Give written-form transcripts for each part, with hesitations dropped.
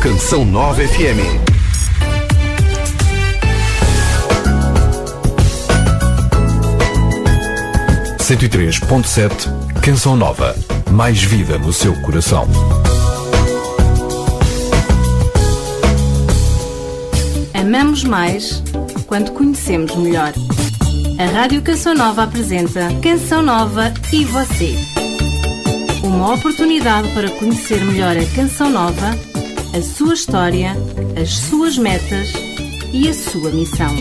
Canção Nova FM. Cento e 3.7 Canção Nova. Mais vida no seu coração. Amamos mais quando conhecemos melhor. A Rádio Canção Nova apresenta Canção Nova e você. Uma oportunidade para conhecer melhor a Canção Nova, a sua história, as suas metas e a sua missão.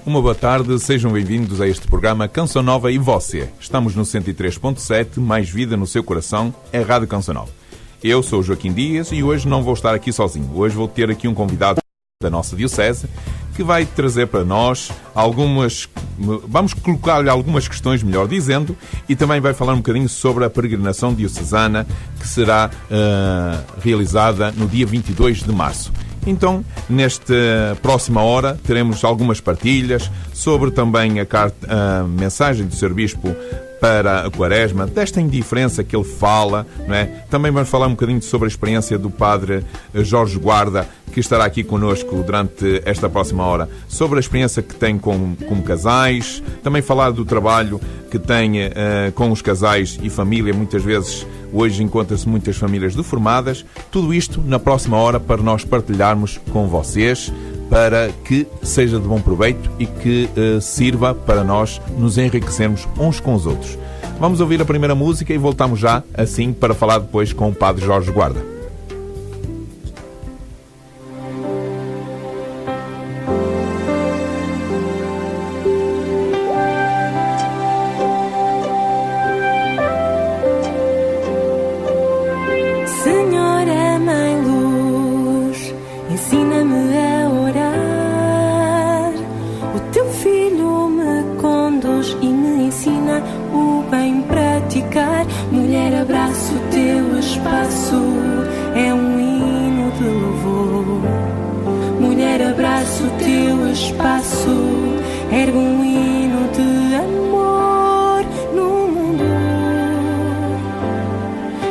Uma boa tarde, sejam bem-vindos a este programa Canção Nova e você. Estamos no 103.7, mais vida no seu coração, é a Rádio Canção Nova. Eu sou o Joaquim Dias e hoje não vou estar aqui sozinho. Hoje vou ter aqui um convidado da nossa diocese que vai trazer para nós vamos colocar-lhe algumas questões, melhor dizendo, e também vai falar um bocadinho sobre a peregrinação diocesana que será realizada no dia 22 de março. Então, nesta próxima hora, teremos algumas partilhas sobre também a mensagem do Sr. Bispo para a Quaresma, desta indiferença que ele fala, não é? Também vamos falar um bocadinho sobre a experiência do Padre Jorge Guarda, que estará aqui connosco durante esta próxima hora, sobre a experiência que tem como casais, também falar do trabalho que tem com os casais e família. Muitas vezes, hoje encontra-se muitas famílias deformadas. Tudo isto na próxima hora para nós partilharmos com vocês, para que seja de bom proveito e que sirva para nós nos enriquecermos uns com os outros. Vamos ouvir a primeira música e voltamos já, assim, para falar depois com o Padre Jorge Guarda. Senhora Mãe Luz, ensina-me a orar. O teu filho me conduz e me ensina o bem praticar. Mulher, abraço o teu espaço, é um hino de louvor. Mulher, abraço o teu espaço, ergue um hino de amor no mundo.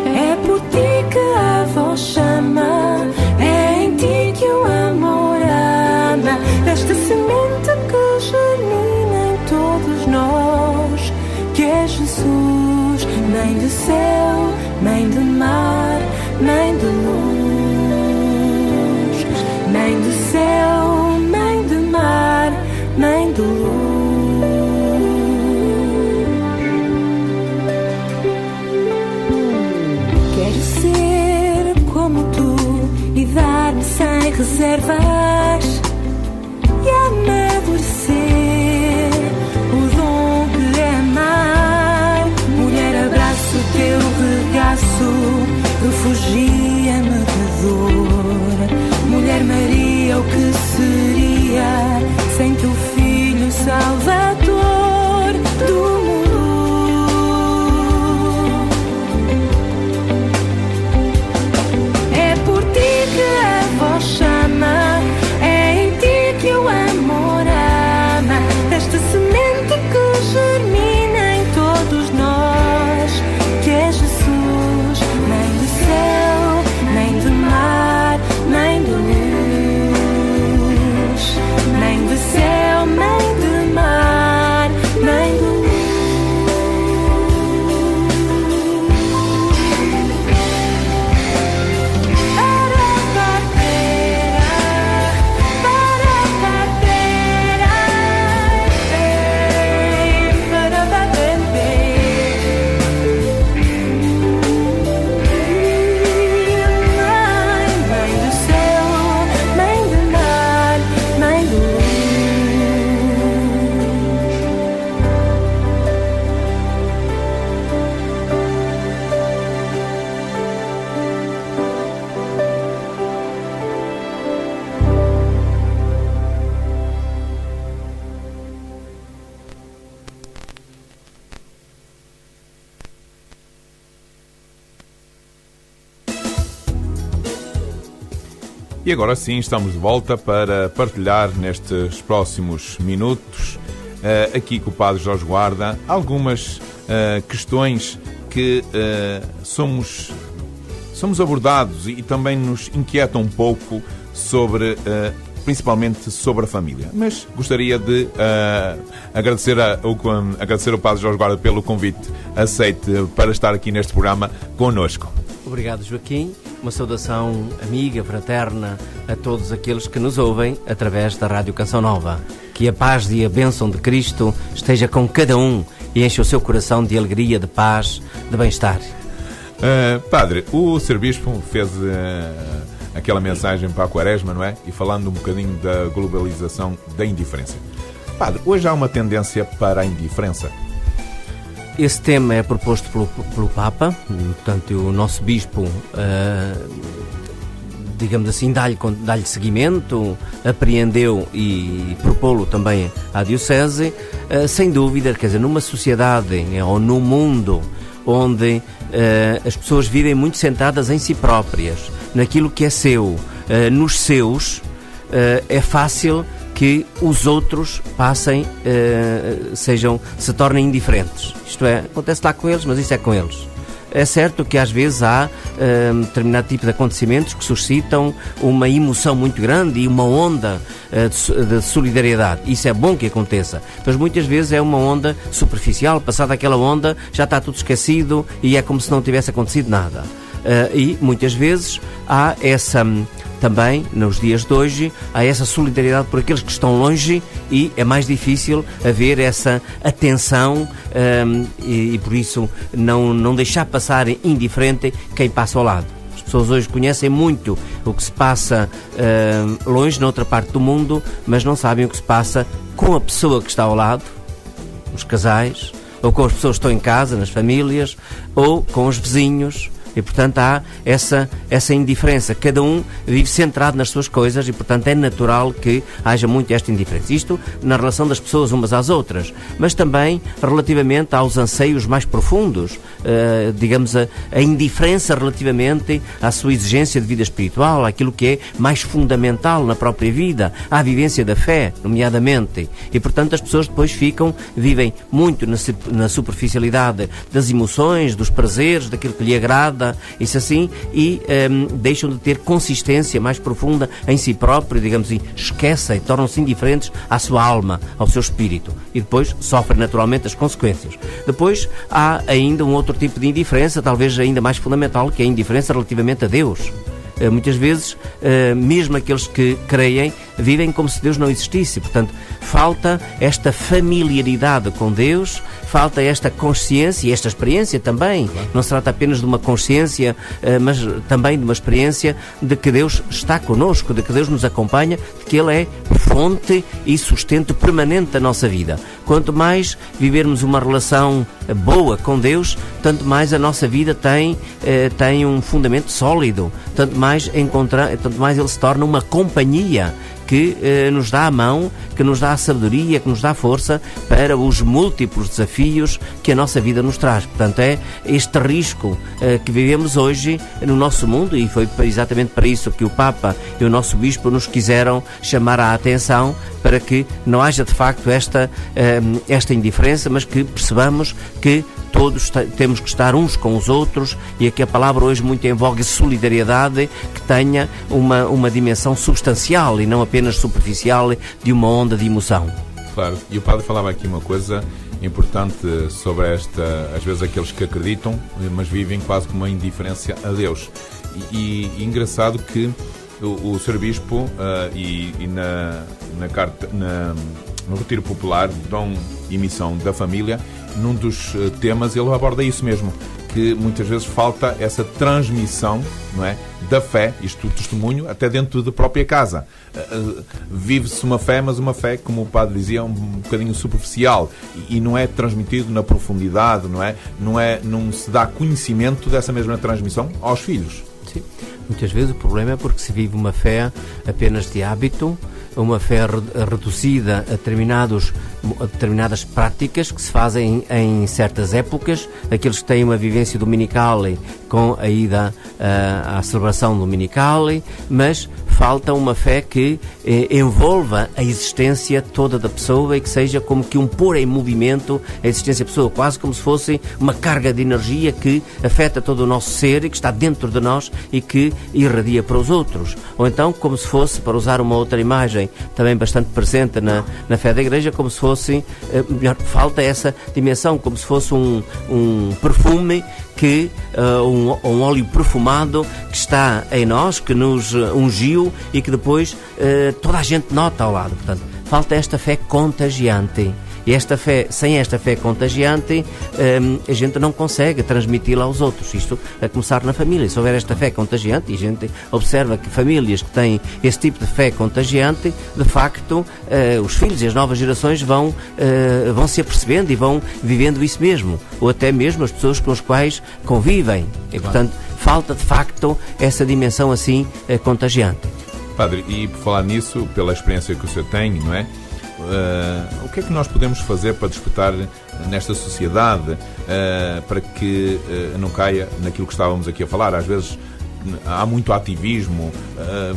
É por ti que a voz chama, é em ti que o amor ama. Desta semente que germina em todos nós, que é Jesus, Mãe do céu, Mãe do mar, Mãe de luz. Mãe do céu, Mãe de mar, Mãe de luz. Quero ser como tu e dar-me sem reservas e amadurecer o dom que é amar. Mulher, abraço o teu regaço, refugia-me da dor. Mulher Maria, o que seria sem teu filho Salvador do mundo? É por ti que a voz chama, é em ti que o amor ama. Desta semente que germina em todos nós, que é Jesus, Mãe do céu, Mãe do mar, Mãe de luz. Mãe do céu, Mãe de mar, Mãe de luz. E agora sim, estamos de volta para partilhar nestes próximos minutos aqui com o Padre Jorge Guarda algumas questões que somos abordados e também nos inquietam um pouco sobre, principalmente sobre a família. Mas gostaria de agradecer ao Padre Jorge Guarda pelo convite aceite para estar aqui neste programa connosco. Obrigado, Joaquim. Uma saudação amiga, fraterna a todos aqueles que nos ouvem através da Rádio Canção Nova. Que a paz e a bênção de Cristo esteja com cada um e enche o seu coração de alegria, de paz, de bem-estar. Padre, o Sr. Bispo fez aquela mensagem para a Quaresma, não é? E falando um bocadinho da globalização da indiferença. Padre, hoje há uma tendência para a indiferença. Esse tema é proposto pelo Papa, portanto o nosso Bispo, digamos assim, dá-lhe seguimento, apreendeu e propô-lo também à Diocese, sem dúvida, quer dizer, numa sociedade ou num mundo onde as pessoas vivem muito centradas em si próprias, naquilo que é seu, nos seus, é fácil que os outros passem, se tornem indiferentes. Isto é, acontece lá com eles, mas isso é com eles. É certo que às vezes há determinado tipo de acontecimentos que suscitam uma emoção muito grande e uma onda de solidariedade. Isso é bom que aconteça, mas muitas vezes é uma onda superficial. Passada aquela onda já está tudo esquecido e é como se não tivesse acontecido nada. E muitas vezes há essa... Também, nos dias de hoje, há essa solidariedade por aqueles que estão longe e é mais difícil haver essa atenção e por isso não deixar passar indiferente quem passa ao lado. As pessoas hoje conhecem muito o que se passa longe, noutra parte do mundo, mas não sabem o que se passa com a pessoa que está ao lado, os casais, ou com as pessoas que estão em casa, nas famílias, ou com os vizinhos. E, portanto, há essa indiferença. Cada um vive centrado nas suas coisas e, portanto, é natural que haja muito esta indiferença. Isto na relação das pessoas umas às outras, mas também relativamente aos anseios mais profundos, digamos, a indiferença relativamente à sua exigência de vida espiritual, àquilo que é mais fundamental na própria vida, à vivência da fé, nomeadamente. E, portanto, as pessoas depois vivem muito na superficialidade das emoções, dos prazeres, daquilo que lhe agrada, isso assim, e deixam de ter consistência mais profunda em si próprio, digamos assim, esquecem, tornam-se indiferentes à sua alma, ao seu espírito, e depois sofrem naturalmente as consequências. Depois há ainda um outro tipo de indiferença, talvez ainda mais fundamental, que é a indiferença relativamente a Deus. Muitas vezes, mesmo aqueles que creem, vivem como se Deus não existisse. Portanto, falta esta familiaridade com Deus, falta esta consciência e esta experiência também. Claro. Não se trata apenas de uma consciência, mas também de uma experiência de que Deus está connosco, de que Deus nos acompanha, de que Ele é fonte e sustento permanente da nossa vida. Quanto mais vivermos uma relação boa com Deus, tanto mais a nossa vida tem um fundamento sólido, tanto mais Ele se torna uma companhia que nos dá a mão, que nos dá a sabedoria, que nos dá a força para os múltiplos desafios que a nossa vida nos traz. Portanto, é este risco que vivemos hoje no nosso mundo, e foi exatamente para isso que o Papa e o nosso Bispo nos quiseram chamar a atenção, para que não haja de facto esta indiferença, mas que percebamos que todos temos que estar uns com os outros, e aqui a palavra hoje muito em voga, solidariedade, que tenha uma dimensão substancial e não apenas superficial de uma onda de emoção. Claro, e o Padre falava aqui uma coisa importante sobre às vezes aqueles que acreditam, mas vivem quase com uma indiferença a Deus. E engraçado que o Sr. Bispo no Retiro Popular, Dom e Missão da Família, num dos temas ele aborda isso mesmo, que muitas vezes falta essa transmissão, não é, da fé, isto o testemunho, até dentro da própria casa. Vive-se uma fé, mas uma fé, como o Padre dizia, um bocadinho superficial, e não é transmitido na profundidade, não se dá conhecimento dessa mesma transmissão aos filhos. Sim. Muitas vezes o problema é porque se vive uma fé apenas de hábito, uma fé reduzida a determinadas práticas que se fazem em certas épocas. Aqueles que têm uma vivência dominical com a ida à celebração dominical, mas falta uma fé que envolva a existência toda da pessoa e que seja como que pôr em movimento a existência da pessoa, quase como se fosse uma carga de energia que afeta todo o nosso ser e que está dentro de nós e que irradia para os outros. Ou então como se fosse, para usar uma outra imagem também bastante presente na fé da Igreja, como se fosse, falta essa dimensão, como se fosse um perfume que um óleo perfumado que está em nós, que nos ungiu e que depois toda a gente nota ao lado. Portanto, falta esta fé contagiante. E sem esta fé contagiante, a gente não consegue transmiti-la aos outros. Isto a começar na família. Se houver esta fé contagiante, e a gente observa que famílias que têm esse tipo de fé contagiante, de facto, os filhos e as novas gerações vão se apercebendo e vão vivendo isso mesmo. Ou até mesmo as pessoas com as quais convivem. E, portanto, falta de facto essa dimensão assim contagiante. Padre, e por falar nisso, pela experiência que o senhor tem, não é? O que é que nós podemos fazer para despertar nesta sociedade para que não caia naquilo que estávamos aqui a falar? Às vezes há muito ativismo,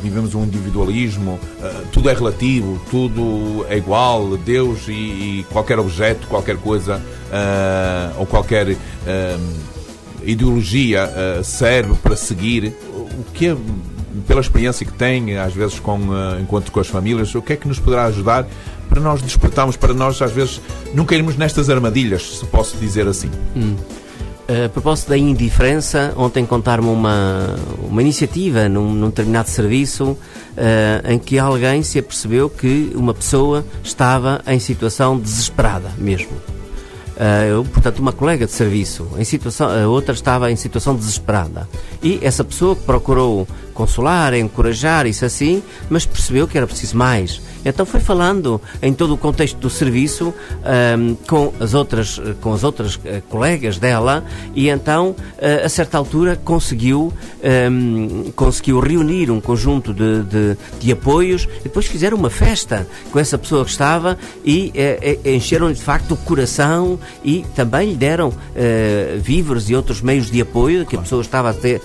vivemos um individualismo, tudo é relativo, tudo é igual, Deus e qualquer objeto, qualquer coisa ou qualquer ideologia serve para seguir. O que é, pela experiência que tem, às vezes enquanto com as famílias, o que é que nos poderá ajudar para nós despertarmos, para nós às vezes não cairmos nestas armadilhas, se posso dizer assim? A propósito da indiferença, ontem contaram-me uma iniciativa num determinado serviço em que alguém se apercebeu que uma pessoa estava em situação desesperada mesmo. Portanto, uma colega de serviço, a outra estava em situação desesperada. E essa pessoa procurou consolar, encorajar, isso assim, mas percebeu que era preciso mais. Então foi falando em todo o contexto do serviço com as outras colegas dela, e então a certa altura conseguiu reunir um conjunto de apoios, e depois fizeram uma festa com essa pessoa que estava e encheram-lhe de facto o coração e também lhe deram víveres e outros meios de apoio que a pessoa estava a ter,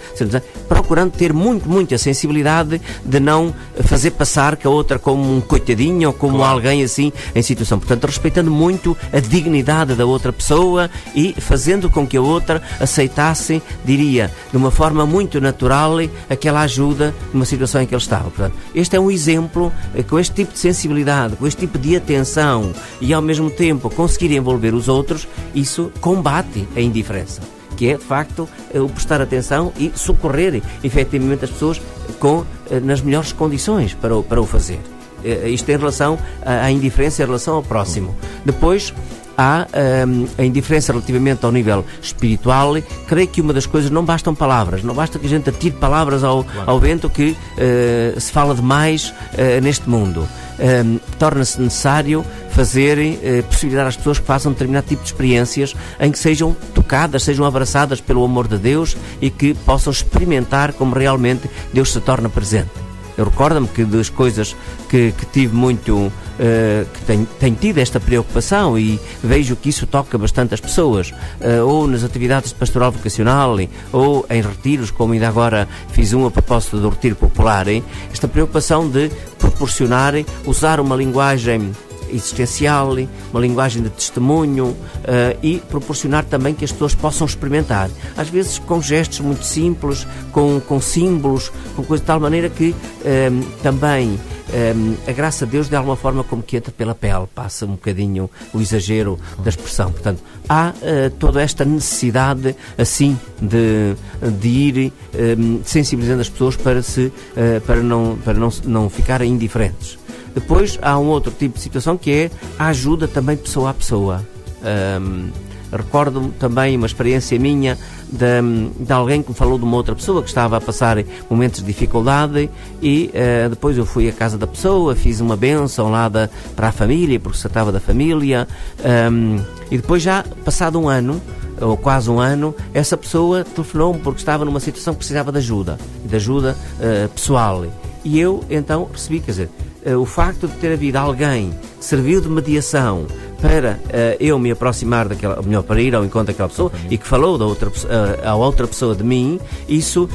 procurando ter muita sensibilidade de não fazer passar que a outra como um coitadinho ou como alguém assim em situação. Portanto, respeitando muito a dignidade da outra pessoa e fazendo com que a outra aceitasse, diria, de uma forma muito natural, aquela ajuda numa situação em que ele estava. Portanto, este é um exemplo, com este tipo de sensibilidade, com este tipo de atenção e ao mesmo tempo conseguir envolver os outros, isso combate a indiferença, que é de facto o prestar atenção e socorrer efetivamente as pessoas nas melhores condições para o fazer. Isto em relação à indiferença em relação ao próximo. Depois há a indiferença relativamente ao nível espiritual. Creio que uma das coisas, não bastam palavras, não basta que a gente atire palavras ao vento, que se fala demais neste mundo. Torna-se necessário possibilitar às pessoas que façam determinado tipo de experiências em que sejam tocadas, sejam abraçadas pelo amor de Deus e que possam experimentar como realmente Deus se torna presente. Eu recordo-me que das coisas que tive muito, que tenho tido esta preocupação, e vejo que isso toca bastante as pessoas, ou nas atividades de pastoral vocacional, ou em retiros, como ainda agora fiz a propósito do retiro popular, esta preocupação de proporcionar, usar uma linguagem existencial, uma linguagem de testemunho, e proporcionar também que as pessoas possam experimentar, às vezes com gestos muito simples, com símbolos, com coisa de tal maneira que também a graça de Deus de alguma forma como que entra pela pele, passa um bocadinho o exagero da expressão. Portanto, há toda esta necessidade assim de ir sensibilizando as pessoas para não ficarem indiferentes. Depois há um outro tipo de situação que é a ajuda também pessoa a pessoa. Recordo-me também uma experiência minha de alguém que me falou de uma outra pessoa que estava a passar momentos de dificuldade, e depois eu fui à casa da pessoa, fiz uma bênção lá para a família, porque se tratava da família, e depois, já passado um ano ou quase um ano, essa pessoa telefonou-me porque estava numa situação que precisava de ajuda pessoal, e eu então recebi, quer dizer, o facto de ter havido alguém que serviu de mediação para eu me aproximar daquela, ou melhor, para ir ao encontro daquela pessoa, e que falou a outra pessoa de mim, isso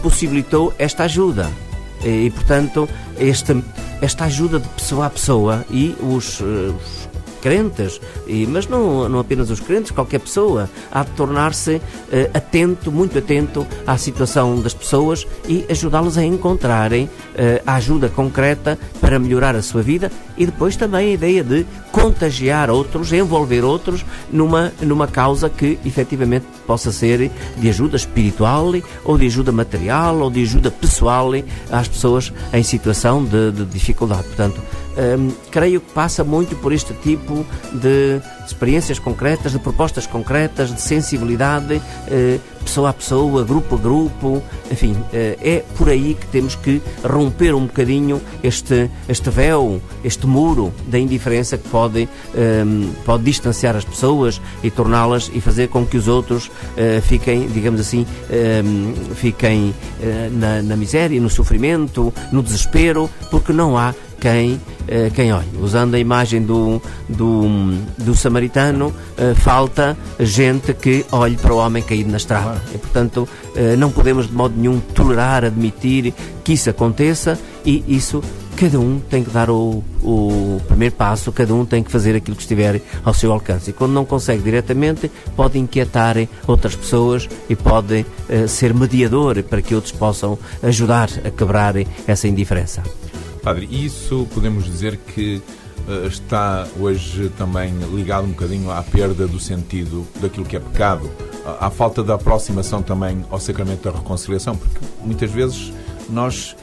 possibilitou esta ajuda. E portanto, esta ajuda de pessoa a pessoa, e os crentes, mas não apenas os crentes, qualquer pessoa, há de tornar-se atento, muito atento à situação das pessoas e ajudá-los a encontrarem a ajuda concreta para melhorar a sua vida, e depois também a ideia de contagiar outros, envolver outros numa causa que efetivamente possa ser de ajuda espiritual, ou de ajuda material, ou de ajuda pessoal às pessoas em situação de dificuldade. Portanto, creio que passa muito por este tipo de experiências concretas, de propostas concretas, de sensibilidade, pessoa a pessoa, grupo a grupo, enfim, é por aí que temos que romper um bocadinho este véu, este muro da indiferença que pode distanciar as pessoas e torná-las, e fazer com que os outros fiquem, digamos assim, na miséria, no sofrimento, no desespero, porque não há quem olhe. Usando a imagem do samaritano, falta gente que olhe para o homem caído na estrada. E, portanto, não podemos de modo nenhum tolerar, admitir que isso aconteça, e isso cada um tem que dar o primeiro passo, cada um tem que fazer aquilo que estiver ao seu alcance. E quando não consegue diretamente, pode inquietar outras pessoas e pode ser mediador para que outros possam ajudar a quebrar essa indiferença. Padre, isso podemos dizer que está hoje também ligado um bocadinho à perda do sentido daquilo que é pecado, à falta de aproximação também ao sacramento da reconciliação, porque muitas vezes nós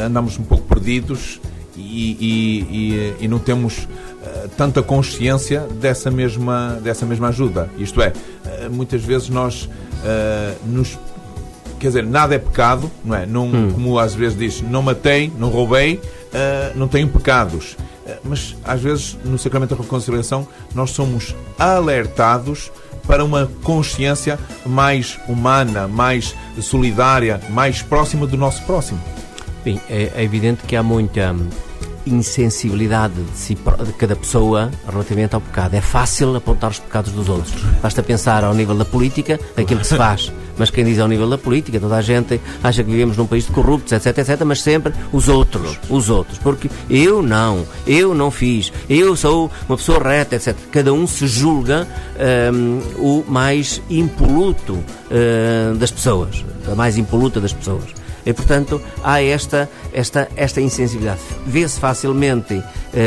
andamos um pouco perdidos e não temos tanta consciência dessa mesma ajuda. Isto é, muitas vezes nós quer dizer, nada é pecado, não é? Como às vezes diz, não matei, não roubei, não tenho pecados. Mas às vezes no sacramento da reconciliação nós somos alertados para uma consciência mais humana, mais solidária, mais próxima do nosso próximo. Bem, é evidente que há muita insensibilidade de cada pessoa relativamente ao pecado. É fácil apontar os pecados dos outros. Basta pensar ao nível da política, aquilo que se faz. Mas quem diz ao nível da política, toda a gente acha que vivemos num país de corruptos, etc, mas sempre os outros, porque eu não fiz, eu sou uma pessoa reta, etc. Cada um se julga o mais impoluto das pessoas, a mais impoluta das pessoas. E, portanto, há esta insensibilidade. Vê-se facilmente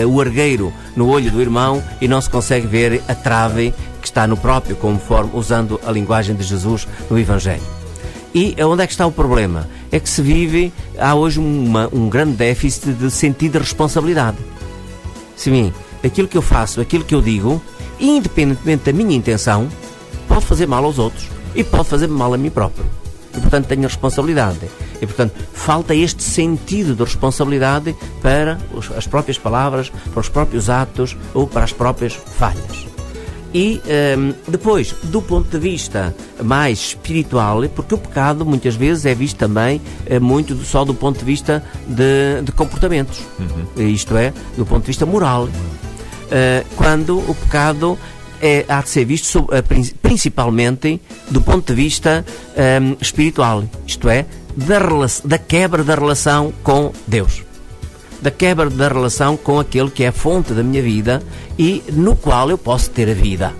o argueiro no olho do irmão e não se consegue ver a trave que está no próprio, conforme usando a linguagem de Jesus no Evangelho. E onde é que está o problema? É que há hoje um grande déficit de sentido de responsabilidade. Sim, aquilo que eu faço, aquilo que eu digo, independentemente da minha intenção, pode fazer mal aos outros e pode fazer mal a mim próprio. E, portanto, tenho responsabilidade. E, portanto, falta este sentido de responsabilidade para as próprias palavras, para os próprios atos ou para as próprias falhas. E depois, do ponto de vista mais espiritual, porque o pecado muitas vezes é visto também muito só do ponto de vista de comportamentos, isto é, do ponto de vista moral, quando o pecado há de ser visto principalmente do ponto de vista espiritual, isto é, da quebra da relação com Deus, da quebra da relação com aquele que é a fonte da minha vida e no qual eu posso ter a vida.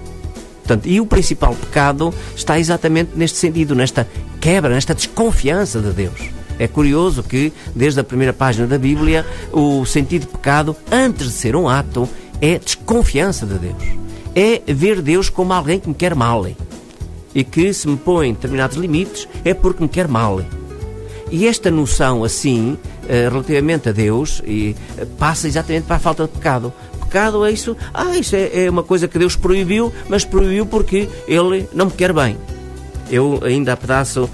Portanto, e o principal pecado está exatamente neste sentido, nesta quebra, nesta desconfiança de Deus. É curioso que, desde a primeira página da Bíblia, o sentido de pecado, antes de ser um ato, é desconfiança de Deus. É ver Deus como alguém que me quer mal e que, se me põe determinados limites, é porque me quer mal. E esta noção, assim, relativamente a Deus, passa exatamente para a falta de pecado. Pecado é isso, isso é uma coisa que Deus proibiu, mas proibiu porque Ele não me quer bem. Eu ainda há pedaço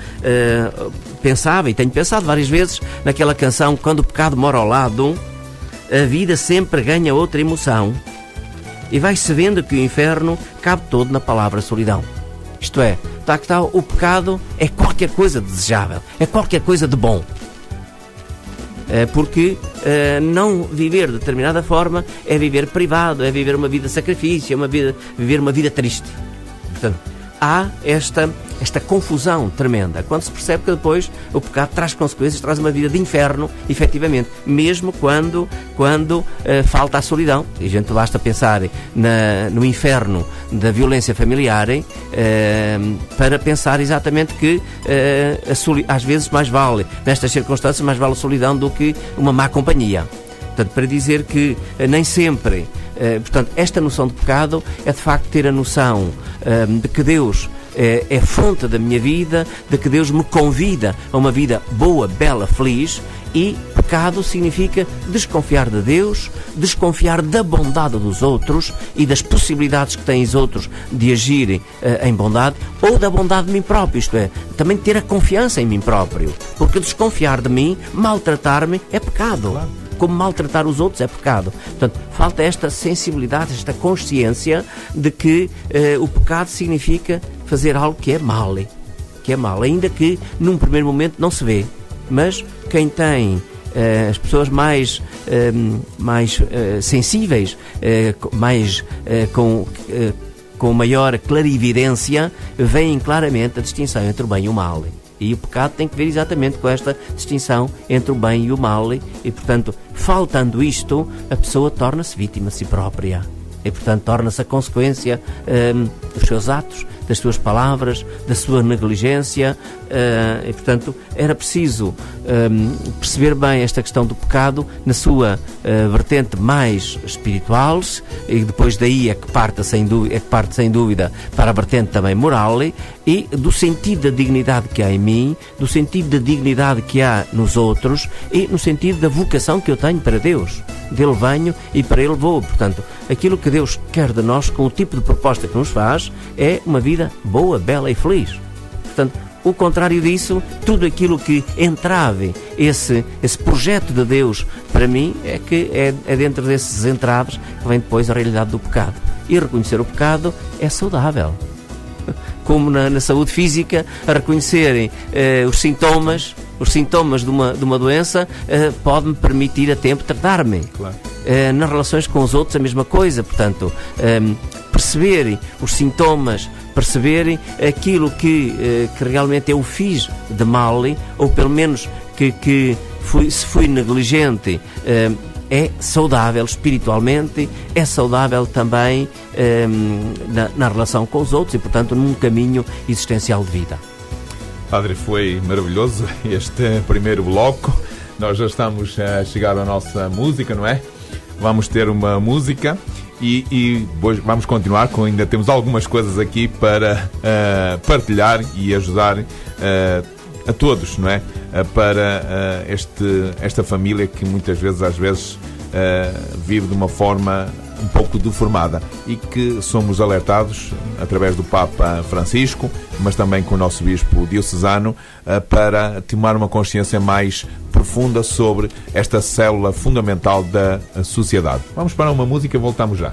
pensava, e tenho pensado várias vezes, naquela canção, quando o pecado mora ao lado, a vida sempre ganha outra emoção. E vai-se vendo que o inferno cabe todo na palavra solidão. Isto é, o pecado é qualquer coisa desejável, é qualquer coisa de bom. Porque não viver de determinada forma é viver privado, é viver uma vida de sacrifício, é viver uma vida triste. Portanto, há esta esta confusão tremenda, quando se percebe que depois o pecado traz consequências, traz uma vida de inferno, efetivamente, mesmo quando falta a solidão. E a gente basta pensar no inferno da violência familiar para pensar exatamente que às vezes mais vale, nestas circunstâncias, mais vale a solidão do que uma má companhia. Portanto, para dizer que nem sempre, portanto, esta noção de pecado é de facto ter a noção de que Deus é fonte da minha vida, de que Deus me convida a uma vida boa, bela, feliz, e pecado significa desconfiar de Deus, desconfiar da bondade dos outros e das possibilidades que têm os outros de agirem em bondade, ou da bondade de mim próprio, isto é, também ter a confiança em mim próprio, porque desconfiar de mim, maltratar-me, é pecado. Claro. Como maltratar os outros é pecado. Portanto, falta esta sensibilidade, esta consciência de que o pecado significa fazer algo que é mal, ainda que num primeiro momento não se vê. Mas quem tem as pessoas mais sensíveis, com maior clarividência, veem claramente a distinção entre o bem e o mal. E o pecado tem que ver exatamente com esta distinção entre o bem e o mal, e portanto, faltando isto, a pessoa torna-se vítima de si própria. E portanto, torna-se a consequência dos seus atos, das suas palavras, da sua negligência, e portanto, era preciso perceber bem esta questão do pecado na sua vertente mais espiritual, e depois daí é que parte sem dúvida para a vertente também moral, e do sentido da dignidade que há em mim, do sentido da dignidade que há nos outros, e no sentido da vocação que eu tenho para Deus. Dele venho e para Ele vou. Portanto, aquilo que Deus quer de nós, com o tipo de proposta que nos faz, é uma vida boa, bela e feliz. Portanto, o contrário disso, tudo aquilo que entrave esse projeto de Deus para mim, é que é dentro desses entraves que vem depois a realidade do pecado. E reconhecer o pecado é saudável. Como na saúde física, a reconhecerem os sintomas de uma doença pode-me permitir a tempo tratar-me. Claro. Nas relações com os outros a mesma coisa. Portanto, perceberem os sintomas, perceberem aquilo que realmente eu fiz de mal, ou pelo menos que se fui negligente, é saudável espiritualmente, é saudável também na relação com os outros e, portanto, num caminho existencial de vida. Padre, foi maravilhoso este primeiro bloco. Nós já estamos a chegar à nossa música, não é? Vamos ter uma música e depois vamos continuar, ainda temos algumas coisas aqui para partilhar e ajudar a todos, não é? Para esta família que muitas vezes, vive de uma forma um pouco deformada, e que somos alertados através do Papa Francisco, mas também com o nosso Bispo diocesano, para tomar uma consciência mais profunda sobre esta célula fundamental da sociedade. Vamos para uma música e voltamos já.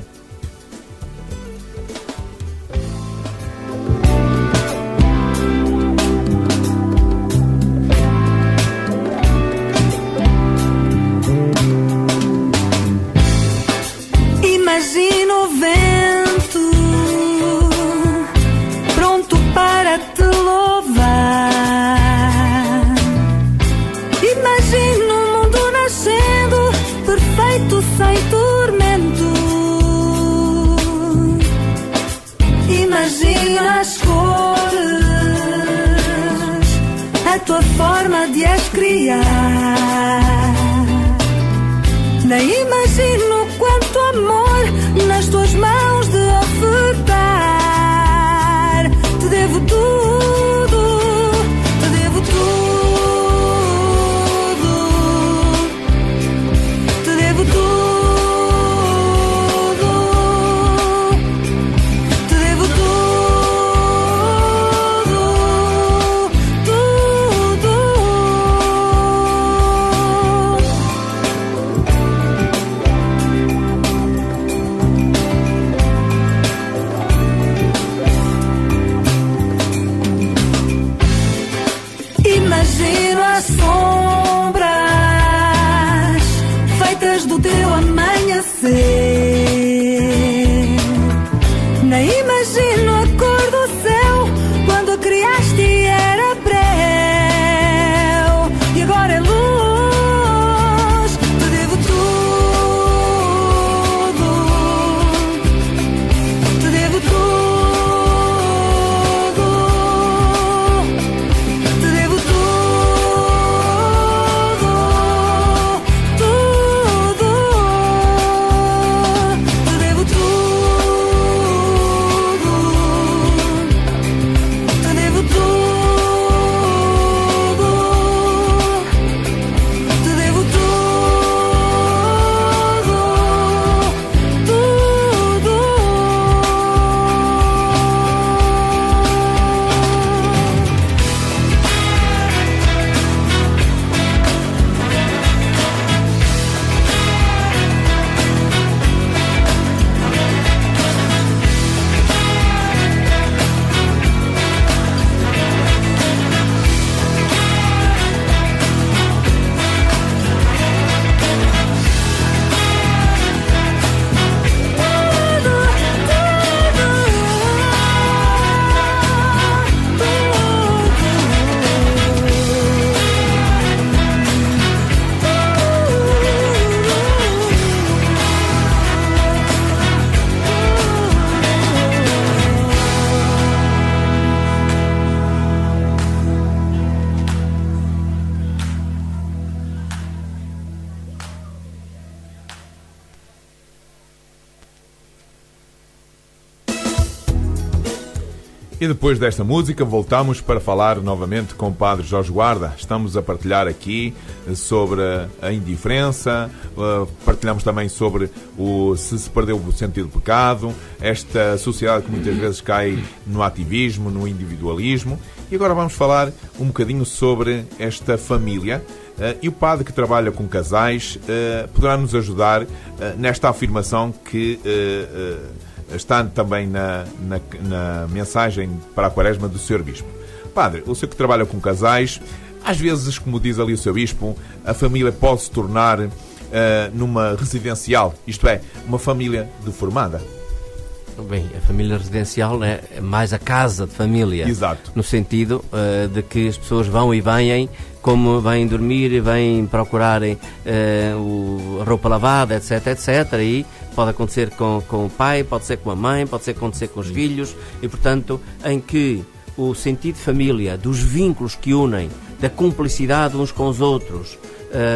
Forma de as criar. Nem imagino quanto amor nas tuas mãos de ofertar. Te devo tudo, te devo tudo, te devo tudo, te devo tudo. E depois desta música voltamos para falar novamente com o Padre Jorge Guarda. Estamos a partilhar aqui sobre a indiferença, partilhamos também sobre se perdeu o sentido do pecado, esta sociedade que muitas vezes cai no ativismo, no individualismo. E agora vamos falar um bocadinho sobre esta família. E o padre que trabalha com casais poderá nos ajudar nesta afirmação que está também na mensagem para a Quaresma do Sr. Bispo. Padre, o senhor que trabalha com casais, às vezes, como diz ali o Sr. Bispo, a família pode se tornar numa residencial, isto é, uma família deformada. Bem, a família residencial é mais a casa de família. Exato. No sentido de que as pessoas vão e vêm, como vêm dormir, vêm procurarem a roupa lavada, etc, etc. E pode acontecer com o pai, pode ser com a mãe, pode acontecer com os filhos. E, portanto, em que o sentido de família, dos vínculos que unem, da cumplicidade uns com os outros,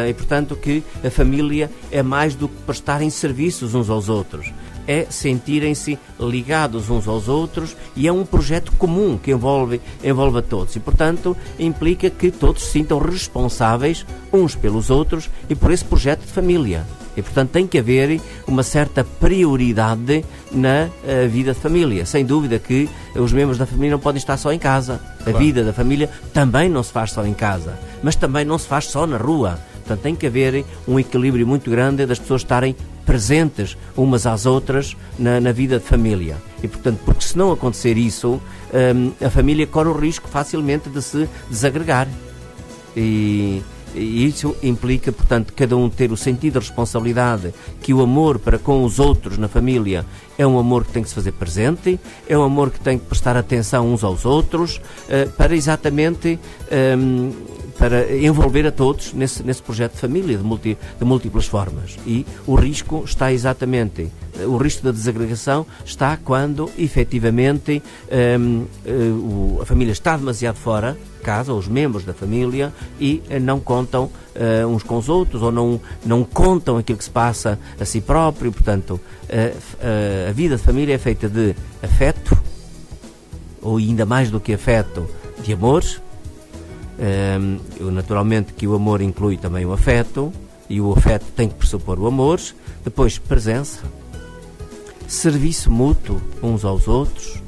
e, portanto, que a família é mais do que prestarem serviços uns aos outros. É sentirem-se ligados uns aos outros e é um projeto comum que envolve a todos e, portanto, implica que todos se sintam responsáveis uns pelos outros e por esse projeto de família. E, portanto, tem que haver uma certa prioridade na vida de família. Sem dúvida que os membros da família não podem estar só em casa. A vida da família também não se faz só em casa, mas também não se faz só na rua. Portanto, tem que haver um equilíbrio muito grande das pessoas estarem presentes umas às outras na vida de família. E, portanto, porque se não acontecer isso, a família corre o risco facilmente de se desagregar. E isso implica, portanto, cada um ter o sentido de responsabilidade, que o amor para com os outros na família é um amor que tem que se fazer presente, é um amor que tem que prestar atenção uns aos outros, para exatamente para envolver a todos nesse projeto de família de múltiplas formas. E o risco está exatamente, o risco da desagregação está quando efetivamente a família está demasiado fora de casa, ou os membros da família, e não contam uns com os outros, ou não contam aquilo que se passa a si próprio. Portanto, a vida de família é feita de afeto, ou ainda mais do que afeto, de amores. Naturalmente que o amor inclui também o afeto, e o afeto tem que pressupor o amor. Depois, presença, serviço mútuo uns aos outros,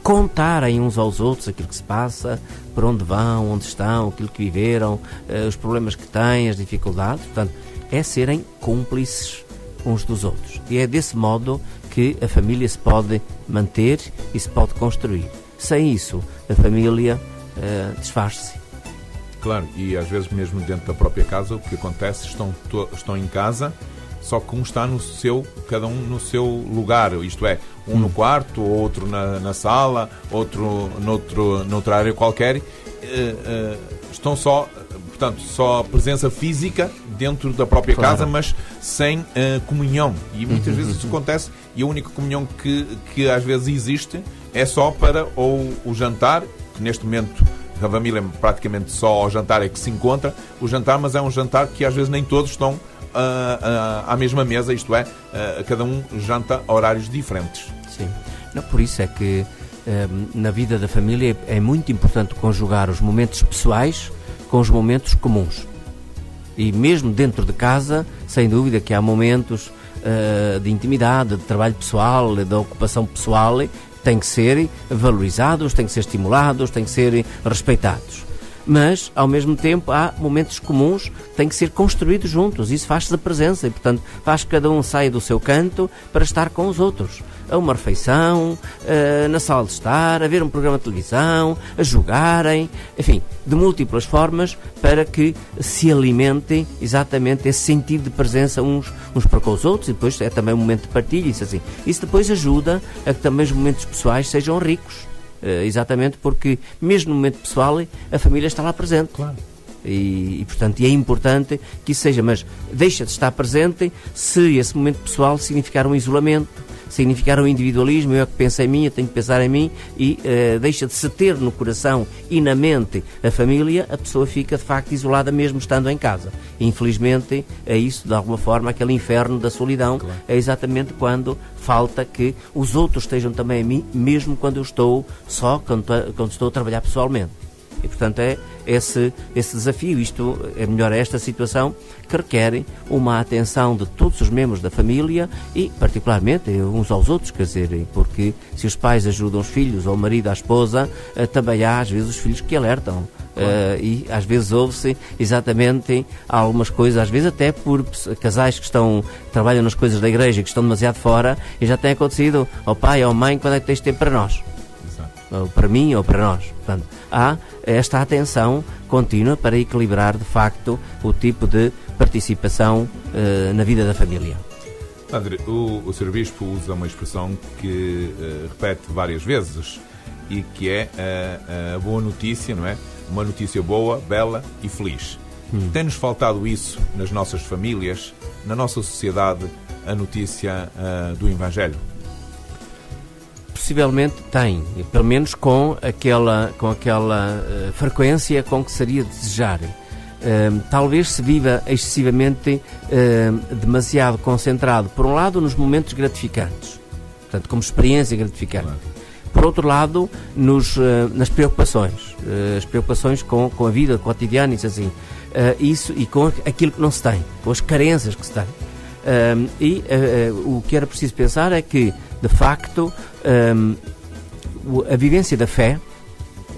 contarem uns aos outros aquilo que se passa, por onde vão, onde estão, aquilo que viveram, os problemas que têm, as dificuldades. Portanto, é serem cúmplices uns dos outros, e é desse modo que a família se pode manter e se pode construir. Sem isso, a família desfaz-se. Claro, e às vezes mesmo dentro da própria casa, o que acontece, estão em casa, só que um está cada um no seu lugar, isto é, um no quarto, outro na sala, outro noutra área qualquer, estão só presença física dentro da própria casa, mas sem comunhão. E muitas vezes isso acontece, e a única comunhão que às vezes existe é só para ou o jantar, que neste momento a família praticamente só ao jantar é que se encontra o jantar, mas é um jantar que às vezes nem todos estão à mesma mesa, isto é, cada um janta a horários diferentes. Sim, não, por isso é que na vida da família é muito importante conjugar os momentos pessoais com os momentos comuns. E mesmo dentro de casa, sem dúvida que há momentos de intimidade, de trabalho pessoal, de ocupação pessoal, têm que ser valorizados, têm que ser estimulados, têm que ser respeitados. Mas, ao mesmo tempo, há momentos comuns que têm que ser construídos juntos. Isso faz-se da presença e, portanto, faz que cada um saia do seu canto para estar com os outros. A uma refeição, na sala de estar, a ver um programa de televisão, a jogarem, enfim, de múltiplas formas para que se alimentem exatamente esse sentido de presença uns para com os outros. E depois é também um momento de partilha, isso assim. Isso depois ajuda a que também os momentos pessoais sejam ricos. Exatamente porque, mesmo no momento pessoal, a família está lá presente. Claro. E portanto, é importante que isso seja, mas deixa de estar presente se esse momento pessoal significar um isolamento, significar o individualismo, eu é que penso em mim, eu tenho que pensar em mim, e deixa de se ter no coração e na mente a família, a pessoa fica de facto isolada mesmo estando em casa. E, infelizmente é isso, de alguma forma, aquele inferno da solidão. Claro. É exatamente quando falta que os outros estejam também a mim, mesmo quando eu estou só, quando estou a trabalhar pessoalmente. E, portanto, é esse desafio, esta situação que requer uma atenção de todos os membros da família e, particularmente, uns aos outros, quer dizer, porque se os pais ajudam os filhos, ou o marido, a esposa, também há, às vezes, os filhos que alertam. E às vezes ouve-se exatamente algumas coisas, às vezes até por casais que trabalham nas coisas da igreja e que estão demasiado fora, e já tem acontecido ao pai ou à mãe: quando é que tens tempo para nós? Ou para mim ou para nós. Portanto, há esta atenção contínua para equilibrar de facto o tipo de participação na vida da família. André, o Sr. Bispo usa uma expressão que repete várias vezes e que é a boa notícia, não é? Uma notícia boa, bela e feliz. Tem-nos faltado isso nas nossas famílias, na nossa sociedade, a notícia do Evangelho? Possivelmente tem, pelo menos com aquela frequência com que seria de desejar. Talvez se viva excessivamente demasiado concentrado, por um lado, nos momentos gratificantes, portanto, como experiência gratificante. Claro. Por outro lado, nas preocupações, as preocupações com a vida cotidiana, isso, e com aquilo que não se tem, com as carências que se tem. O que era preciso pensar é que, de facto, a vivência da fé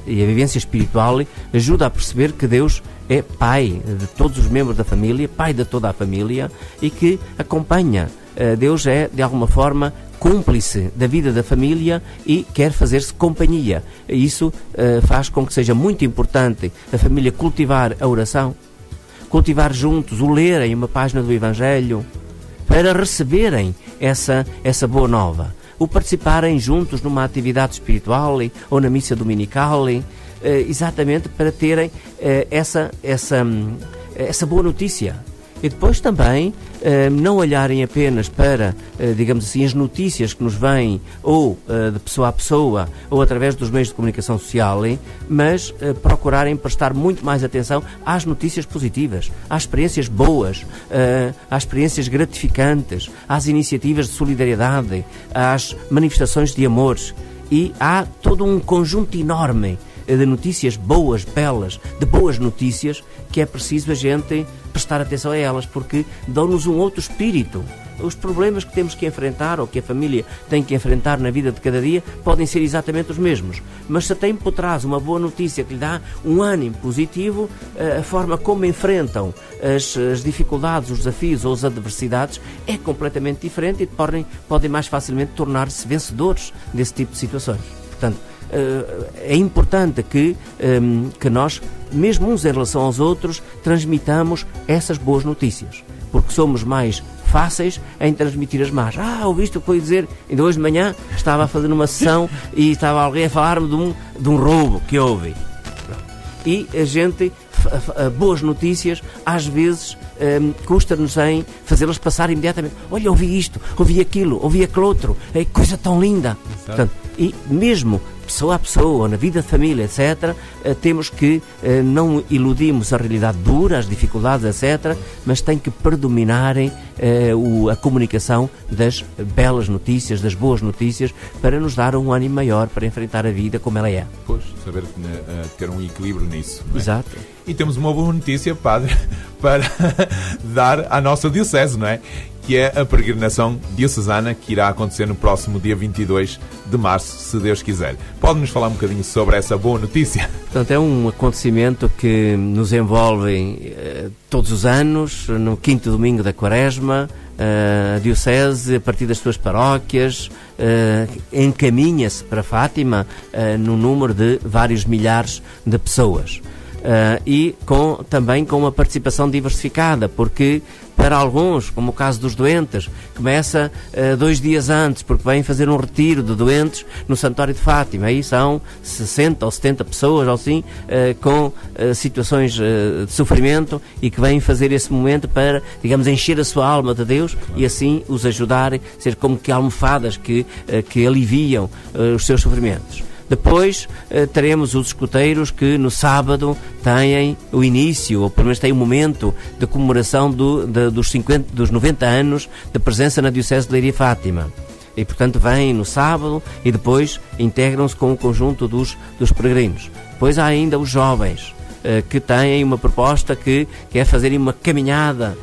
e a vivência espiritual ajuda a perceber que Deus é Pai de todos os membros da família, Pai de toda a família, e que acompanha. Deus é, de alguma forma, cúmplice da vida da família e quer fazer-se companhia. Isso faz com que seja muito importante a família cultivar a oração, cultivar juntos o lerem uma página do Evangelho, para receberem essa boa nova, o participarem juntos numa atividade espiritual ou na missa dominical, exatamente para terem essa boa notícia. E depois também não olharem apenas para, digamos assim, as notícias que nos vêm ou de pessoa a pessoa ou através dos meios de comunicação social, mas procurarem prestar muito mais atenção às notícias positivas, às experiências boas, às experiências gratificantes, às iniciativas de solidariedade, às manifestações de amores. E há todo um conjunto enorme de notícias boas, belas, de boas notícias, que é preciso a gente prestar atenção a elas, porque dão-nos um outro espírito. Os problemas que temos que enfrentar, ou que a família tem que enfrentar na vida de cada dia, podem ser exatamente os mesmos, mas se tem por trás uma boa notícia que lhe dá um ânimo positivo, a forma como enfrentam as dificuldades, os desafios ou as adversidades é completamente diferente e podem mais facilmente tornar-se vencedores desse tipo de situações. Portanto, é importante que nós, mesmo uns em relação aos outros, transmitamos essas boas notícias, porque somos mais fáceis em transmitir as más. Ouviste o que foi dizer? Ainda hoje de manhã estava a fazer uma sessão e estava alguém a falar-me de um roubo que houve. E a gente, boas notícias, às vezes custa-nos em fazê-las passar imediatamente. Olha, ouvi isto, ouvi aquilo, ouvi aquele outro, é coisa tão linda. Portanto, e mesmo pessoa a pessoa, ou na vida de família, etc., temos que não iludimos a realidade dura, as dificuldades, etc., mas tem que predominarem a comunicação das belas notícias, das boas notícias, para nos dar um ânimo maior para enfrentar a vida como ela é. Pois, saber ter um equilíbrio nisso. Não é? Exato. E temos uma boa notícia, Padre, para dar à nossa diocese, não é? Que é a peregrinação diocesana que irá acontecer no próximo dia 22 de março, se Deus quiser. Pode-nos falar um bocadinho sobre essa boa notícia? Portanto, é um acontecimento que nos envolve todos os anos, no 5º domingo da Quaresma. A Diocese, a partir das suas paróquias, encaminha-se para Fátima no número de vários milhares de pessoas. e também com uma participação diversificada, porque para alguns, como o caso dos doentes, começa 2 dias antes, porque vêm fazer um retiro de doentes no Santuário de Fátima. Aí são 60 ou 70 pessoas, ou assim, com situações de sofrimento, e que vêm fazer esse momento para, digamos, encher a sua alma de Deus e assim os ajudarem, ser como que almofadas que aliviam os seus sofrimentos. Depois teremos os escuteiros, que no sábado têm o início, ou pelo menos têm o momento de comemoração dos 90 anos de presença na Diocese de Leiria e Fátima. E, portanto, vêm no sábado e depois integram-se com o conjunto dos peregrinos. Depois há ainda os jovens, que têm uma proposta que é fazerem uma caminhada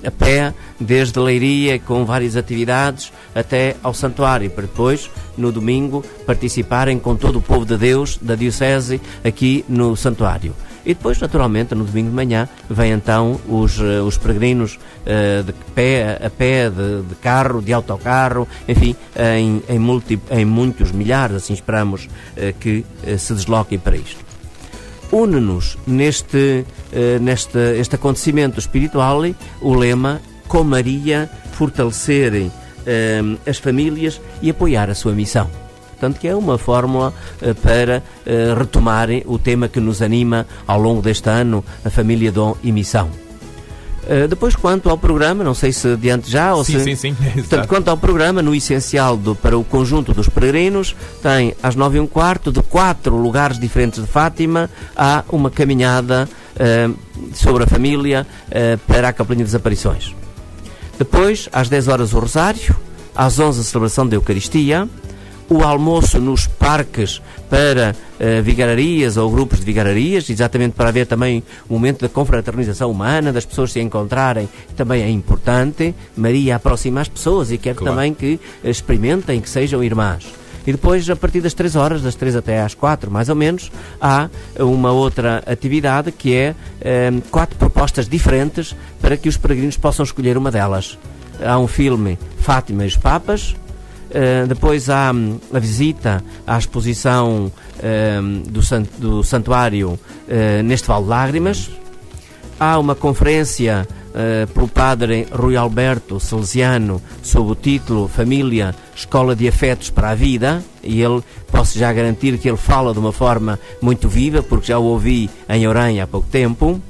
a pé desde Leiria, com várias atividades, até ao santuário, para depois, no domingo, participarem com todo o povo de Deus da Diocese aqui no santuário. E depois, naturalmente, no domingo de manhã, vêm então os peregrinos a pé, de carro, de autocarro, enfim, em muitos milhares, assim esperamos, que se desloquem para isto. Une-nos neste acontecimento espiritual o lema "Com Maria fortalecer as famílias e apoiar a sua missão". Portanto, que é uma fórmula para retomar o tema que nos anima ao longo deste ano, a família, dom e missão. Depois, quanto ao programa, não sei se adiante já ou sim, se... Sim. Portanto, quanto ao programa, no essencial para o conjunto dos peregrinos, tem às 9h15, de 4 lugares diferentes de Fátima, há uma caminhada sobre a família para a Capelinha das Aparições. Depois, às 10 horas, o Rosário, às 11 a celebração da Eucaristia, o almoço nos parques para vigararias ou grupos de vigararias, exatamente para haver também um momento de confraternização humana, das pessoas se encontrarem, também é importante. Maria aproxima as pessoas e quer também que experimentem, que sejam irmãs. E depois, a partir das 3 horas, das 3 até às 4, mais ou menos, há uma outra atividade que é 4 propostas diferentes para que os peregrinos possam escolher uma delas. Há um filme, Fátima e os Papas. Depois há a visita à exposição do santuário neste Vale de Lágrimas. Há uma conferência pelo padre Rui Alberto Salesiano sob o título Família, Escola de Afetos para a Vida, e posso já garantir que ele fala de uma forma muito viva, porque já o ouvi em Oranha há pouco tempo.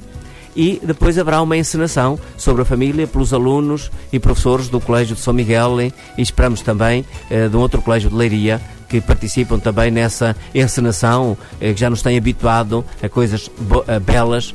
E depois haverá uma encenação sobre a família pelos alunos e professores do Colégio de São Miguel, e esperamos também de um outro colégio de Leiria, que participam também nessa encenação, que já nos tem habituado a coisas belas,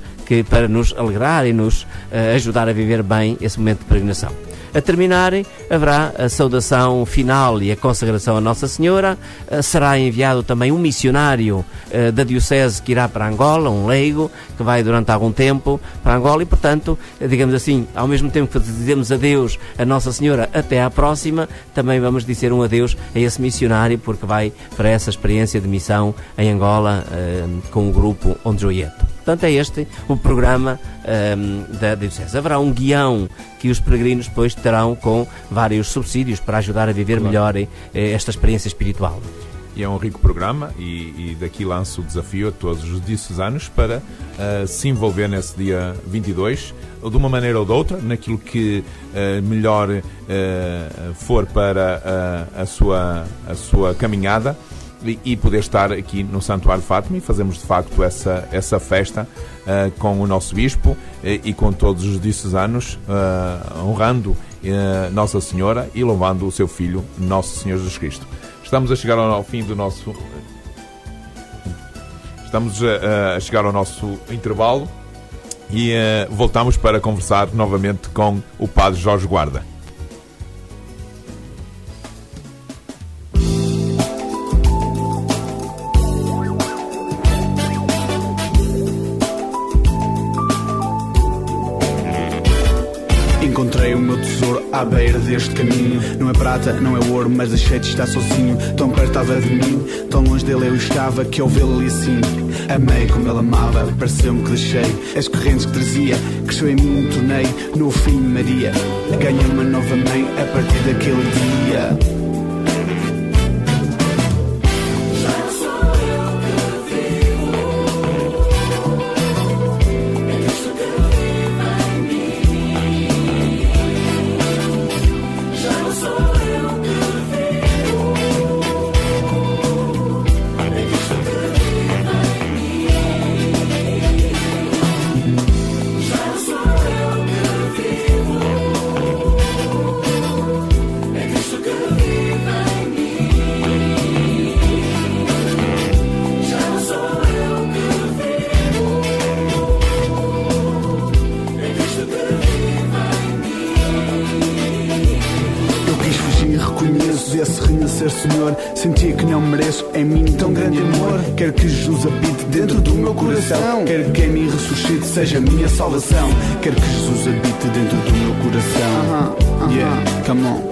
para nos alegrar e nos ajudar a viver bem esse momento de peregrinação. A terminarem, haverá a saudação final e a consagração a Nossa Senhora. Será enviado também um missionário da Diocese que irá para Angola, um leigo, que vai durante algum tempo para Angola, e, portanto, digamos assim, ao mesmo tempo que dizemos adeus a Nossa Senhora até à próxima, também vamos dizer um adeus a esse missionário, porque vai para essa experiência de missão em Angola com o grupo Ondroieto. Portanto, é este o programa da Diocese. Haverá um guião que os peregrinos depois terão, com vários subsídios para ajudar a viver melhor esta experiência espiritual. E é um rico programa, e daqui lanço o desafio a todos os diocesanos para se envolver nesse dia 22, de uma maneira ou de outra, naquilo que melhor for para a sua caminhada, e poder estar aqui no Santuário de Fátima, e fazemos de facto essa festa com o nosso Bispo e com todos os diocesanos, honrando Nossa Senhora e louvando o seu Filho, Nosso Senhor Jesus Cristo. Estamos a chegar ao fim do nosso... Estamos a chegar ao nosso intervalo e voltamos para conversar novamente com o Padre Jorge Guarda. Encontrei o meu tesouro à beira deste caminho. Não é prata, não é ouro, mas deixei de estar sozinho. Tão perto estava de mim, tão longe dele eu estava, que ao vê-lo ali assim amei como ele amava. Pareceu-me que deixei as correntes que trazia, cresceu em mim, me tornei no filho de Maria. Ganhei uma nova mãe a partir daquele dia. Senhor. Sentia que não mereço em mim tão grande amor. Quero que Jesus habite dentro do meu coração. Quero que em mim ressuscite, seja a minha salvação. Quero que Jesus habite dentro do meu coração. Yeah, come on.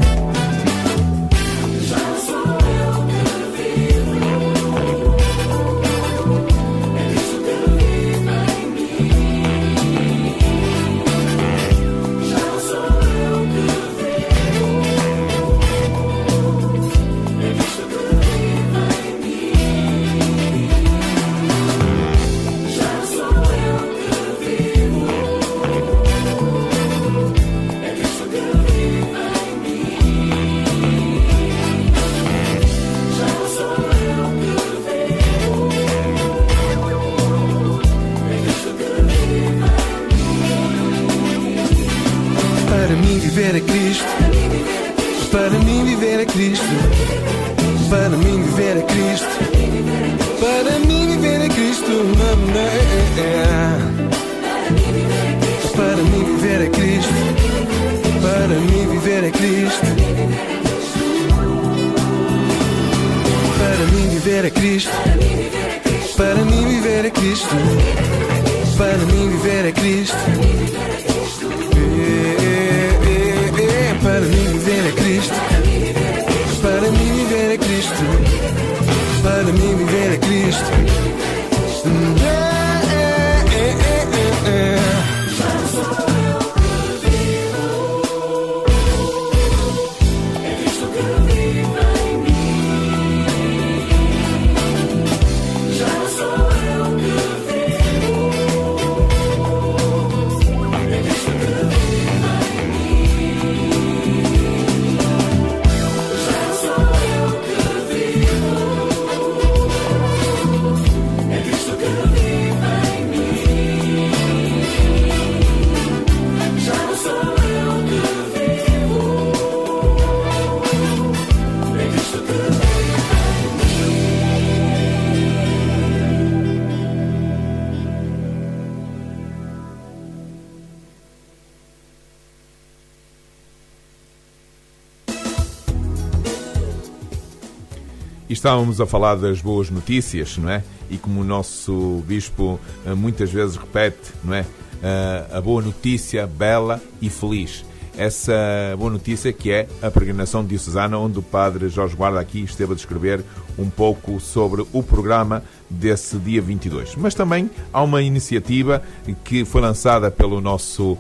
Para mim viver é Cristo. Para mim viver é Cristo. Para mim viver é Cristo. Para mim viver é Cristo. Para mim viver é Cristo. Para mim viver é Cristo. Para mim viver é Cristo. Para mim viver é Cristo. Para mim viver é Cristo. Para mim viver é Cristo. Para mim viver é Cristo. Para mim viver é Cristo. E estávamos a falar das boas notícias, não é? E como o nosso bispo muitas vezes repete, não é? A boa notícia, bela e feliz. Essa boa notícia que é a peregrinação diocesana, onde o padre Jorge Guarda aqui esteve a descrever um pouco sobre o programa desse dia 22. Mas também há uma iniciativa que foi lançada pelo nosso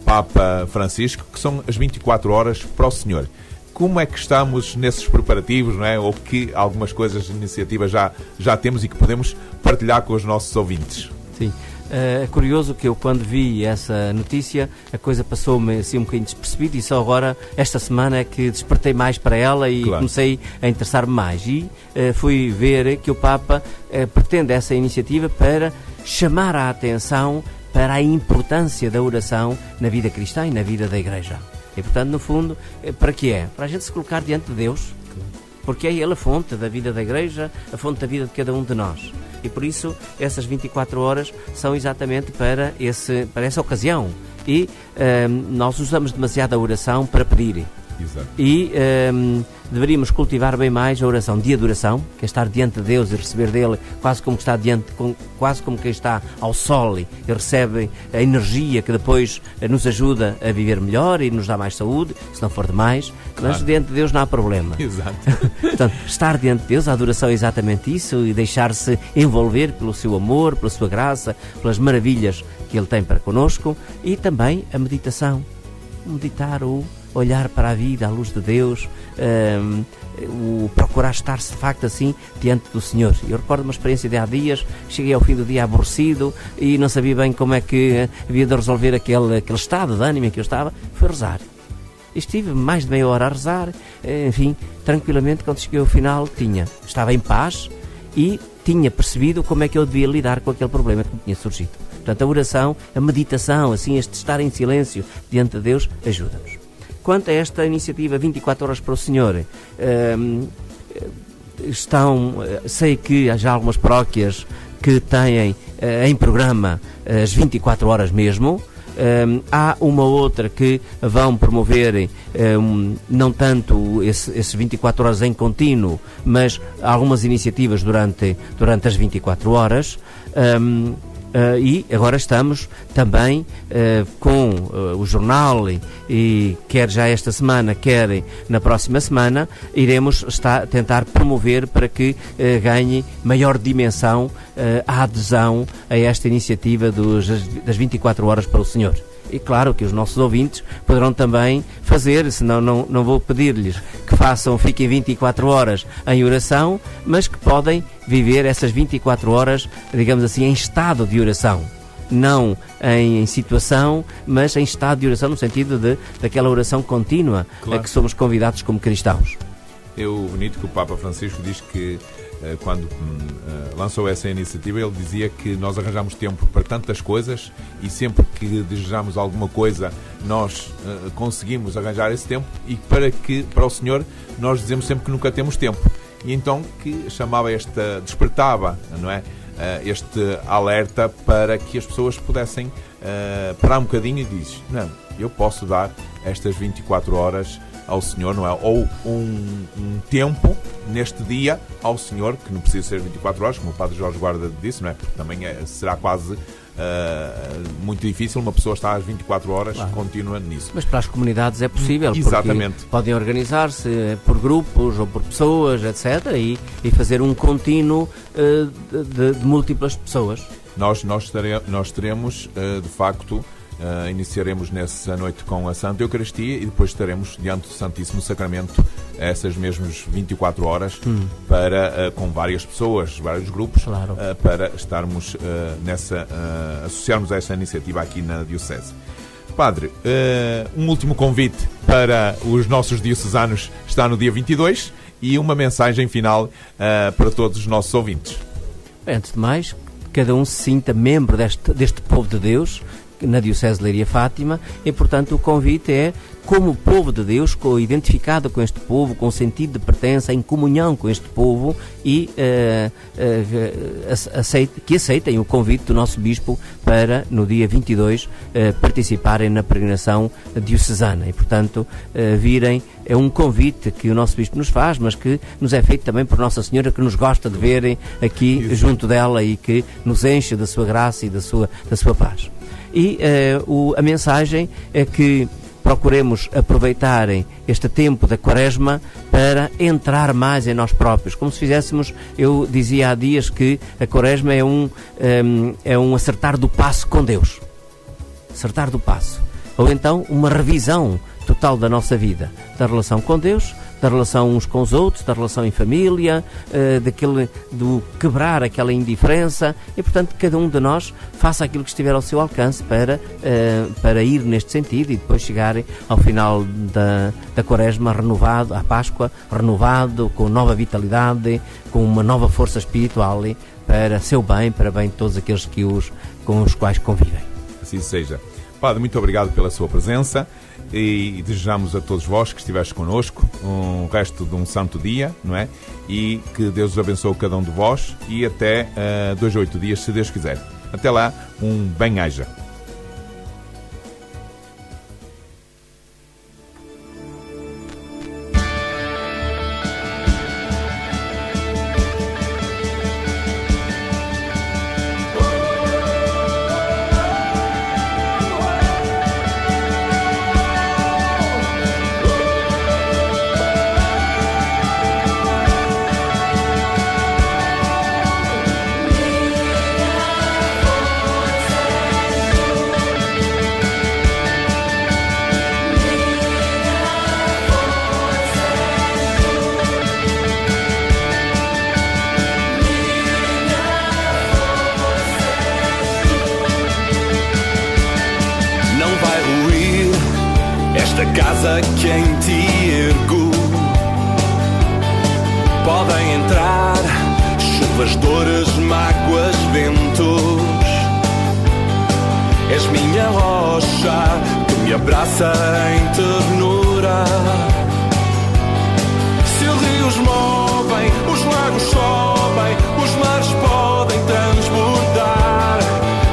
Papa Francisco, que são as 24 horas para o Senhor. Como é que estamos nesses preparativos, não é? Ou que algumas coisas de iniciativa já temos e que podemos partilhar com os nossos ouvintes? Sim. É curioso que eu, quando vi essa notícia, a coisa passou-me assim um bocadinho despercebida, e só agora, esta semana, é que despertei mais para ela e claro, comecei a interessar-me mais. E fui ver que o Papa pretende essa iniciativa para chamar a atenção para a importância da oração na vida cristã e na vida da Igreja. E, portanto, no fundo, para que é? Para a gente se colocar diante de Deus, porque é Ele a fonte da vida da Igreja, a fonte da vida de cada um de nós. E por isso, essas 24 horas são exatamente para essa ocasião. E nós usamos demasiado a oração para pedir. Exato. E deveríamos cultivar bem mais a oração de adoração, que é estar diante de Deus e receber dele quase como quem está ao sol e recebe a energia que depois nos ajuda a viver melhor e nos dá mais saúde, se não for demais. Claro. Mas diante de Deus não há problema. Exato. Portanto, estar diante de Deus, a adoração é exatamente isso, e deixar-se envolver pelo seu amor, pela sua graça, pelas maravilhas que Ele tem para connosco, e também a meditação. Meditar, o olhar para a vida à luz de Deus, o procurar estar-se de facto assim diante do Senhor. Eu recordo uma experiência de há dias, cheguei ao fim do dia aborrecido e não sabia bem como é que havia de resolver aquele estado de ânimo em que eu estava. Foi rezar. Estive mais de meia hora a rezar, enfim, tranquilamente. Quando cheguei ao final estava em paz e tinha percebido como é que eu devia lidar com aquele problema que me tinha surgido. Portanto, a oração, a meditação, assim, este estar em silêncio diante de Deus, ajuda-nos. Quanto a esta iniciativa 24 horas para o Senhor, sei que já há algumas paróquias que têm em programa as 24 horas mesmo, Há uma outra que vão promover não tanto esses 24 horas em contínuo, mas algumas iniciativas durante as 24 horas. E agora estamos também com o jornal e quer já esta semana, quer na próxima semana, iremos tentar promover para que ganhe maior dimensão a adesão a esta iniciativa das 24 horas para o Senhor. E claro que os nossos ouvintes poderão também fazer, senão não vou pedir-lhes que fiquem 24 horas em oração, mas que podem viver essas 24 horas, digamos assim, em estado de oração. Não em situação, mas em estado de oração, no sentido daquela oração contínua, claro, a que somos convidados como cristãos. É o bonito que o Papa Francisco diz que quando lançou essa iniciativa, ele dizia que nós arranjamos tempo para tantas coisas e sempre que desejamos alguma coisa nós conseguimos arranjar esse tempo, e para o Senhor nós dizemos sempre que nunca temos tempo. E então que despertava, não é? Este alerta para que as pessoas pudessem parar um bocadinho e dizer: não, eu posso dar estas 24 horas ao Senhor, não é? Ou um tempo neste dia ao Senhor, que não precisa ser 24 horas, como o Padre Jorge Guarda disse, não é? Porque também será quase muito difícil uma pessoa estar às 24 horas, claro, contínua nisso. Mas para as comunidades é possível, exatamente, porque podem organizar-se por grupos ou por pessoas, etc., e fazer um contínuo de múltiplas pessoas. Nós teremos, de facto, iniciaremos nessa noite com a Santa Eucaristia e depois estaremos diante do Santíssimo Sacramento essas mesmas 24 horas com várias pessoas, vários grupos, claro, para estarmos associarmos a essa iniciativa aqui na Diocese. Padre, um último convite para os nossos diocesanos está no dia 22 e uma mensagem final para todos os nossos ouvintes. Antes de mais, cada um se sinta membro deste povo de Deus na Diocese de Leiria Fátima, e portanto o convite é, como povo de Deus, identificado com este povo, com sentido de pertença, em comunhão com este povo, e que aceitem o convite do nosso Bispo para, no dia 22, participarem na peregrinação diocesana. E portanto virem, é um convite que o nosso Bispo nos faz, mas que nos é feito também por Nossa Senhora, que nos gosta de verem aqui junto dela e que nos enche da sua graça e da sua paz. E a mensagem é que procuremos aproveitarem este tempo da Quaresma para entrar mais em nós próprios, como se fizéssemos. Eu dizia há dias que a Quaresma é um acertar do passo com Deus, acertar do passo, ou então uma revisão total da nossa vida, da relação com Deus, da relação uns com os outros, da relação em família, do quebrar aquela indiferença, e portanto cada um de nós faça aquilo que estiver ao seu alcance para ir neste sentido e depois chegarem ao final da Quaresma renovado, à Páscoa renovado, com nova vitalidade, com uma nova força espiritual para seu bem, para bem de todos aqueles com os quais convivem. Assim seja. Padre, muito obrigado pela sua presença e desejamos a todos vós que estivestes connosco um resto de um santo dia, não é? E que Deus os abençoe cada um de vós e até 2 a 8 dias, se Deus quiser. Até lá, um bem-aja. Casa que em ti ergo, podem entrar chuvas, dores, mágoas, ventos. És minha rocha que me abraça em ternura. Se os rios movem, os lagos sobem, os mares podem transbordar.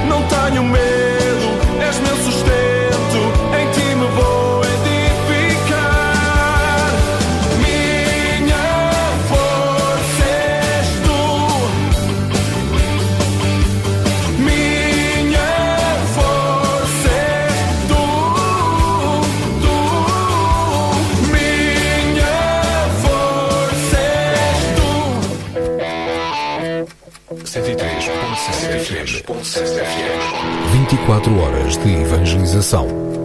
Não tenho medo, és meu sustento. 103.7 FM. 24 horas de evangelização.